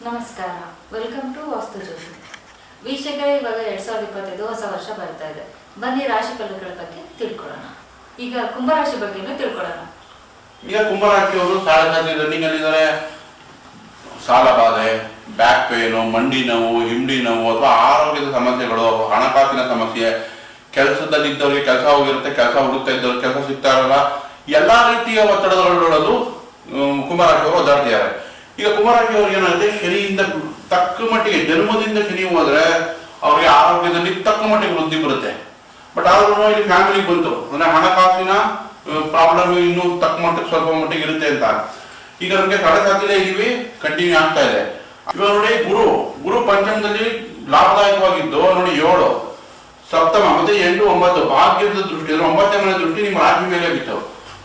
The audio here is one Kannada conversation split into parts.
ನಮಸ್ಕಾರ, ವೆಲ್ಕಮ್ ಟು ವಾಸ್ತು ಜ್ಯೋತಿ. ವೀಕ್ಷಕರೇ, ಇವಾಗ 2025 ಹೊಸ ವರ್ಷ ಬರ್ತಾ ಇದೆ. ಬನ್ನಿ ರಾಶಿ ಫಲಗಳ ಬಗ್ಗೆ ತಿಳ್ಕೊಳ್ಳೋಣ. ಈಗ ಕುಂಭರಾಶಿ ಬಗ್ಗೆನೂ ತಿಳ್ಕೊಳ್ಳೋಣ. ಈಗ ಕುಂಭರಾಶಿಯವರು ಸಾಲಗಾತಿ ರನ್ನಿಂಗ್ ಅಲ್ಲಿದ್ದಾರೆ. ಸಾಲ ಬಾಧೆ, ಬ್ಯಾಕ್ ಪೇನು, ಮಂಡಿ ನೋವು, ಹಿಂಡಿ ನೋವು ಅಥವಾ ಆರೋಗ್ಯದ ಸಮಸ್ಯೆಗಳು, ಹಣಕಾಸಿನ ಸಮಸ್ಯೆ, ಕೆಲಸದಲ್ಲಿದ್ದವರಿಗೆ ಕೆಲಸ ಹೋಗಿರುತ್ತೆ, ಕೆಲಸ ಹುಡುಕ್ತಾ ಇದ್ದವ್ರಿಗೆ ಕೆಲಸ ಸಿಗ್ತಾ ಇರಲ್ಲ, ಎಲ್ಲಾ ರೀತಿಯ ಒತ್ತಡಗಳೊಳದು ಕುಂಭರಾಶಿಯವರು ಒದ್ದಾಡ್ತಿದ್ದಾರೆ. ಈಗ ಕುಂಭರಾಶಿಯವ್ರಿಗೆ ಏನಾಗುತ್ತೆ, ಶನಿಯಿಂದ ತಕ್ಕ ಮಟ್ಟಿಗೆ ಜನ್ಮದಿಂದ ಶನಿ ಹೋದ್ರೆ ಅವ್ರಿಗೆ ಆರೋಗ್ಯದಲ್ಲಿ ತಕ್ಕ ಮಟ್ಟಿಗೆ ವೃದ್ಧಿ ಬರುತ್ತೆ. ಬಟ್ ಆದ್ರೂ ಇಲ್ಲಿ ಫ್ಯಾಮಿಲಿಗೆ ಬಂತು ಅಂದ್ರೆ ಹಣಕಾಸಿನ ಪ್ರಾಬ್ಲಮ್ ಇನ್ನೂ ತಕ್ಕ ಮಟ್ಟಿಗೆ ಸ್ವಲ್ಪ ಮಟ್ಟಿಗೆ ಇರುತ್ತೆ ಅಂತ. ಈಗ ನಮ್ಗೆ ಸಾಲಸಾಧ್ಯತೆ ಇದೀವಿ, ಕಂಟಿನ್ಯೂ ಆಗ್ತಾ ಇದೆ. ಇವಾಗ ನೋಡಿ, ಗುರು ಪಂಚಮದಲ್ಲಿ ಲಾಭದಾಯಕವಾಗಿದ್ದು ನೋಡಿ 7 ಸಪ್ತಮ ಮತ್ತೆ 8 9 ಭಾಗ್ಯದ ದೃಷ್ಟಿ ಅಂದ್ರೆ 9ನೇ ಮನೆ ದೃಷ್ಟಿ ನಿಮ್ಮ ರಾಶಿ ಮೇಲೆ ಬಿತ್ತು.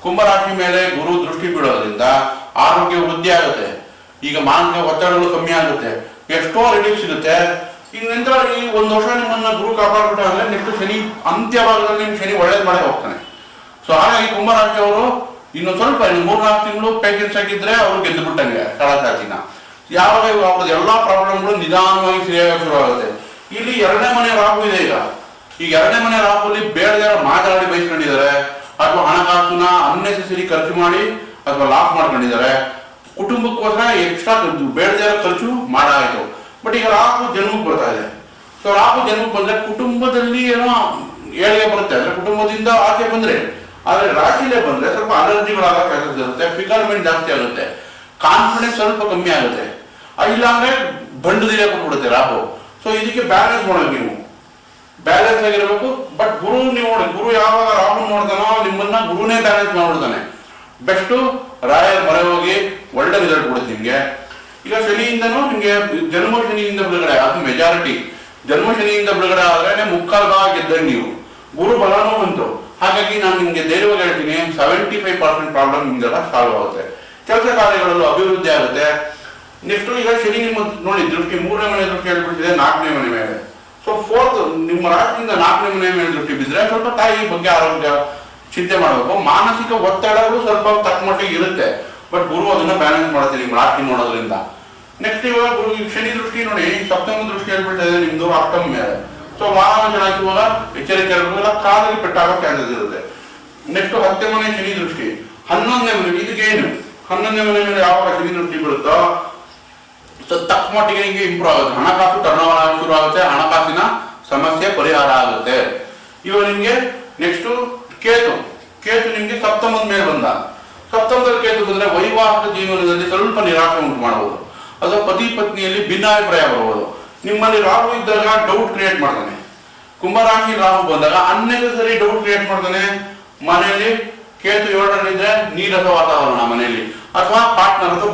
ಕುಂಭರಾಶಿ ಮೇಲೆ ಗುರು ದೃಷ್ಟಿ ಬೀಳೋದ್ರಿಂದ ಆರೋಗ್ಯ ವೃದ್ಧಿ ಆಗುತ್ತೆ. ಈಗ ಮಾನಸಿಕ ಒತ್ತಡಗಳು ಕಮ್ಮಿ ಆಗುತ್ತೆ, ಎಷ್ಟೋ ರಿಲೀಫ್ ಸಿಗುತ್ತೆ. ಈಗ ನಂತರ ಈ 1 ವರ್ಷ ನಿಮ್ಮನ್ನ ಗುರು ಕಾಪಾಡ್ಬಿಟ್ಟಾದ್ರೆ ನೆಕ್ಸ್ಟ್ ಶನಿ ಅಂತ್ಯಭಾಗದಲ್ಲಿ ನಿಮ್ ಶನಿ ಒಳ್ಳೇದ್ ಮಾಡೇ ಹೋಗ್ತಾನೆ. ಸೊ ಹಾಗಾಗಿ ಕುಂಭರಾಶಿಯವರು ಇನ್ನೊಂದು ಸ್ವಲ್ಪ 3-4 ತಿಂಗಳು ಪೇಷನ್ಸ್ ಆಗಿದ್ರೆ ಅವ್ರು ಗೆದ್ದು ಬಿಟ್ಟಂಗೆ ಸಾಲಸಾಧ್ಯನ. ಯಾವಾಗ ಅವ್ರದ್ದು ಎಲ್ಲಾ ಪ್ರಾಬ್ಲಮ್ಗಳು ನಿಧಾನವಾಗಿ ಸರಿಯಾಗಿ ಶುರುವಾಗುತ್ತೆ. ಇಲ್ಲಿ 2ನೇ ಮನೆ ರಾಹು ಇದೆ. ಈಗ 2ನೇ ಮನೆ ರಾಹುಲಿ ಬೇಡದ ಮಾತಾಡಿ ಬಯಸ್ಕೊಂಡಿದ್ದಾರೆ, ಅಥವಾ ಹಣಕಾಸನ್ನ ಅನ್ನೆಸೆಸರಿ ಖರ್ಚು ಮಾಡಿ ಅಥವಾ ಲಾಸ್ ಮಾಡ್ಕೊಂಡಿದ್ದಾರೆ. ಕುಟುಂಬಕ್ಕೋಸ್ಕರ ಎಕ್ಸ್ಟ್ರಾ ಬೇಡದ ಖರ್ಚು ಮಾಡಾಯಿತು. ಬಟ್ ಈಗ ರಾಹು ಜನ್ಮಕ್ಕೆ ಬರ್ತಾ ಇದೆ. ಸೊ ರಾಹು ಜನ್ಮಕ್ಕೆ ಬಂದ್ರೆ ಕುಟುಂಬದಲ್ಲಿ ಏನೋ ಏಳಿಗೆ ಬರುತ್ತೆ, ಅಂದ್ರೆ ಕುಟುಂಬದಿಂದ ಆಚೆ ಬಂದ್ರೆ. ಆದ್ರೆ ರಾಶಿಲೇ ಬಂದ್ರೆ ಸ್ವಲ್ಪ ಅಲರ್ಜಿಗಳಾಗ ಚಾನ್ಸಸ್ ಇರುತ್ತೆ, ಫಿಗರ್ಮೆಂಟ್ ಜಾಸ್ತಿ ಆಗುತ್ತೆ, ಕಾನ್ಫಿಡೆನ್ಸ್ ಸ್ವಲ್ಪ ಕಮ್ಮಿ ಆಗುತ್ತೆ. ಇಲ್ಲ ಅಂದ್ರೆ ಬಂಡದಿರೇ ಕೊಟ್ಬಿಡುತ್ತೆ ರಾಹು. ಸೊ ಇದಕ್ಕೆ ಬ್ಯಾಲೆನ್ಸ್ ಮಾಡೋದು, ನೀವು ಬ್ಯಾಲೆನ್ಸ್ ಆಗಿರ್ಬೇಕು. ಬಟ್ ಗುರು ನೀವು ನೋಡಿ, ಗುರು ಯಾವಾಗ ರಾಹು ನೋಡ್ತಾನೋ ನಿಮ್ಮನ್ನ ಗುರುನೇ ಬ್ಯಾಲೆನ್ಸ್ ಮಾಡ್ಬಿಡ್ತಾನೆ. ಬೆಸ್ಟ್ ರಾಯರ ಮೊರೆ ಹೋಗಿ ಒಳ್ಳೆ ರಿಸಲ್ಟ್ ಕೊಡುತ್ತೆ ನಿಮ್ಗೆ. ಈಗ ಶನಿಯಿಂದನೂ ನಿಮ್ಗೆ ಜನ್ಮ ಶನಿಯಿಂದ ಬಿಡುಗಡೆ, ಅದು ಮೆಜಾರಿಟಿ. ಜನ್ಮ ಶನಿಯಿಂದ ಬಿಡುಗಡೆ ಆದ್ರೆ ಮುಕ್ಕಾಲ್ ಭಾಗ ಗೆದ್ದಂಗೆ ನೀವು. ಗುರು ಬಲನೂ ಬಂತು. ಹಾಗಾಗಿ ನಾನು ನಿಮ್ಗೆ ಧೈರ್ಯವಾಗಿ ಹೇಳ್ತೀನಿ, 75% ಪ್ರಾಬ್ಲಮ್ ನಿಮ್ಗೆಲ್ಲ ಸಾಲ್ವ್ ಆಗುತ್ತೆ. ಕೆಲಸ ಕಾರ್ಯಗಳಲ್ಲೂ ಅಭಿವೃದ್ಧಿ ಆಗುತ್ತೆ. ನೆಕ್ಸ್ಟ್ ಈಗ ಶನಿ ನಿಮ್ಮ ನೋಡಿ ದೃಷ್ಟಿ 3ನೇ ಮನೆ ದೃಷ್ಟಿ ಹೇಳ್ಬಿಟ್ಟಿದೆ 4ನೇ ಮನೆ ಮೇಲೆ. ಸೊ 4th ನಿಮ್ಮ ರಾಶಿಯಿಂದ 4ನೇ ಮನೆ ಮೇಲೆ ದೃಷ್ಟಿ ಬಿದ್ದರೆ ಸ್ವಲ್ಪ ತಾಯಿ ಬಗ್ಗೆ ಆರೋಗ್ಯ ಚಿಂತೆ ಮಾಡಬೇಕು. ಮಾನಸಿಕ ಒತ್ತಡಗಳು ಸ್ವಲ್ಪ ತಕ್ಕ ಮಟ್ಟಿಗೆ ಇರುತ್ತೆ, ಬಟ್ ಗುರು ಅದನ್ನ ಬ್ಯಾಲೆನ್ಸ್ ಮಾಡುತ್ತೆ ನಿಮ್ಮ ರಾಶಿ ನೋಡೋದ್ರಿಂದ. ನೆಕ್ಸ್ಟ್ ಇವಾಗ ಗುರು ಶನಿ ದೃಷ್ಟಿ ನೋಡಿ 7ನೇ ದೃಷ್ಟಿ ಹೇಳ್ಬಿಟ್ಟಿದೆ ನಿಮ್ದು 8ನೇ ಮೇಲೆ. ಸೊ ವಾಹನ ಚಲಾಯಿಸುವಾಗ ಎಚ್ಚರಿಕೆ ಇರಬೇಕು, ಕಾಲಿಗೆ ಪೆಟ್ಟಾಗೋ ಚಾನ್ಸಸ್ ಇರುತ್ತೆ. ನೆಕ್ಸ್ಟ್ 10ನೇ ಮನೆ ಶನಿ ದೃಷ್ಟಿ 11ನೇ ಮನೆ. ಇದಕ್ಕೇನು 11ನೇ ಮನೆ ಮೇಲೆ ಯಾವಾಗ ಶನಿ ದೃಷ್ಟಿ ಬೀಳುತ್ತೋ ಸೊ ತಕ್ಕ ಮಟ್ಟಿಗೆ ನಿಮಗೆ ಇಂಪ್ರೂವ್ ಆಗುತ್ತೆ, ಹಣಕಾಸು ಟರ್ನ್ ಓವರ್ ಆಗಿ ಶುರು ಆಗುತ್ತೆ, ಹಣಕಾಸಿನ ಸಮಸ್ಯೆ ಪರಿಹಾರ ಆಗುತ್ತೆ. ಇವಾಗ ನಿಮ್ಗೆ ನೆಕ್ಸ್ಟ್ ಕೇತು ನಿಮ್ಗೆ 7ನೇ ಮೇಲೆ ಬಂದ. 7ನೇ ಕೇತು ಬಂದ್ರೆ ವೈವಾಹಿಕ ಜೀವನದಲ್ಲಿ ಸ್ವಲ್ಪ ನಿರಾಶೆ ಉಂಟು ಮಾಡಬಹುದು, ಅಥವಾ ಪತಿ ಪತ್ನಿಯಲ್ಲಿ ಭಿನ್ನಾಭಿಪ್ರಾಯ ಬರಬಹುದು. ನಿಮ್ಮಲ್ಲಿ ರಾಹು ಇದ್ದಾಗ ಡೌಟ್ ಕ್ರಿಯೇಟ್ ಮಾಡ್ತಾನೆ. ಕುಂಭರಾಶಿ ರಾಹು ಬಂದಾಗ ಅನ್ನೆಸರಿ ಡೌಟ್ ಕ್ರಿಯೇಟ್ ಮಾಡ್ತಾನೆ. ಮನೆಯಲ್ಲಿ ಕೇತು 7ರಲ್ಲಿದ್ರೆ ನೀರಸ ವಾತಾವರಣ ಮನೆಯಲ್ಲಿ, ಅಥವಾ ಪಾರ್ಟ್ನರ್ ಅಥವಾ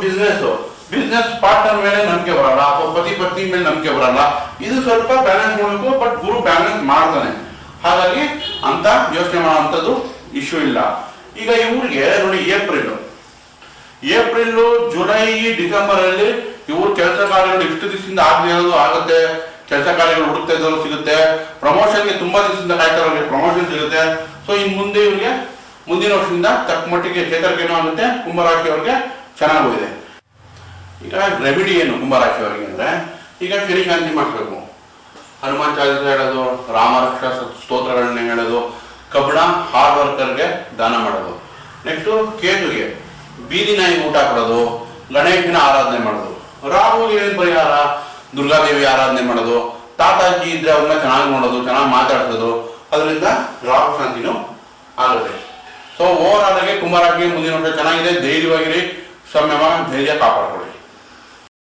ಬಿಸ್ನೆಸ್ ಪಾರ್ಟ್ನರ್ ಮೇಲೆ ನಂಬಿಕೆ ಬರಲ್ಲ, ಅಥವಾ ಪತಿ ಪತ್ನಿ ಮೇಲೆ ನಂಬಿಕೆ ಬರಲ್ಲ. ಇದು ಸ್ವಲ್ಪ ಬ್ಯಾಲೆನ್ಸ್ ಮಾಡಬೇಕು, ಬಟ್ ಗುರು ಬ್ಯಾಲೆನ್ಸ್ ಮಾಡ್ತಾನೆ. ಹಾಗಾಗಿ ಅಂತ ಯೋಚನೆ ಮಾಡುವಂಥದ್ದು ಇಶ್ಯೂ ಇಲ್ಲ. ಈಗ ಇವ್ರಿಗೆ ನೋಡಿ ಏಪ್ರಿಲ್ ಜುಲೈ ಡಿಸೆಂಬರ್ ಅಲ್ಲಿ ಇವ್ರು ಕೆಲಸ ಕಾರ್ಯಗಳು ಇಷ್ಟು ದಿವಸದಿಂದ ಆಗುತ್ತೆ. ಕೆಲಸ ಕಾರ್ಯಗಳು ಹುಡುಕ್ತಾ ಇದ್ದವ್ರು ಸಿಗುತ್ತೆ, ಪ್ರಮೋಷನ್ಗೆ ತುಂಬಾ ದಿವಸದಿಂದ ಕಾಯ್ತಾ ಇರೋರಿಗೆ ಪ್ರಮೋಷನ್ ಸಿಗುತ್ತೆ. ಸೊ ಇನ್ ಮುಂದೆ ಇವ್ರಿಗೆ ಮುಂದಿನ ವರ್ಷದಿಂದ ತಕ್ಕ ಮಟ್ಟಿಗೆ ಚೇತರಿಕೆನೂ ಆಗುತ್ತೆ. ಕುಂಭರಾಶಿಯವ್ರಿಗೆ ಚೆನ್ನಾಗೂ ಇದೆ. ಈಗ ರೆಮಿಡಿ ಏನು ಕುಂಭರಾಶಿಯವರಿಗೆ ಅಂದ್ರೆ, ಈಗ ಶನಿ ಶಾಂತಿ ಮಾಡಿಸ್ಬೇಕು, ಹನುಮಾನ್ ಚಾಲಿಸ ಹೇಳೋದು, ರಾಮರಕ್ಷ ಸ್ತೋತ್ರಗಳನ್ನ ಹೇಳೋದು, ಕಬ್ಬಣ ಹಾರ್ಡ್ ವರ್ಕರ್ಗೆ ದಾನ ಮಾಡೋದು. ನೆಕ್ಸ್ಟ್ ಕೇತುಗೆ ಬೀದಿ ನಾಯಿ ಊಟ ಕೊಡೋದು, ಗಣೇಶನ ಆರಾಧನೆ ಮಾಡೋದು. ರಾಹುಗೆ ಏನ್ ಪರಿಹಾರ, ದುರ್ಗಾದೇವಿ ಆರಾಧನೆ ಮಾಡೋದು, ತಾತಾಜಿ ಇದ್ರೆ ಅವ್ರನ್ನ ಚೆನ್ನಾಗಿ ನೋಡೋದು, ಚೆನ್ನಾಗಿ ಮಾತಾಡ್ಸೋದು. ಅದರಿಂದ ರಾಹು ಶಾಂತಿನೂ ಆಗುತ್ತೆ. ಸೊ ಓವರ್ ಆಗಿ ಕುಂಭರಾಶಿಗೆ ಮುಂದಿನ ವರ್ಷ ಚೆನ್ನಾಗಿದೆ. ಧೈರ್ಯವಾಗಿರಿ, ಸಂಯಮ ಧೈರ್ಯ ಕಾಪಾಡ್ಕೊಳ್ಳಿ.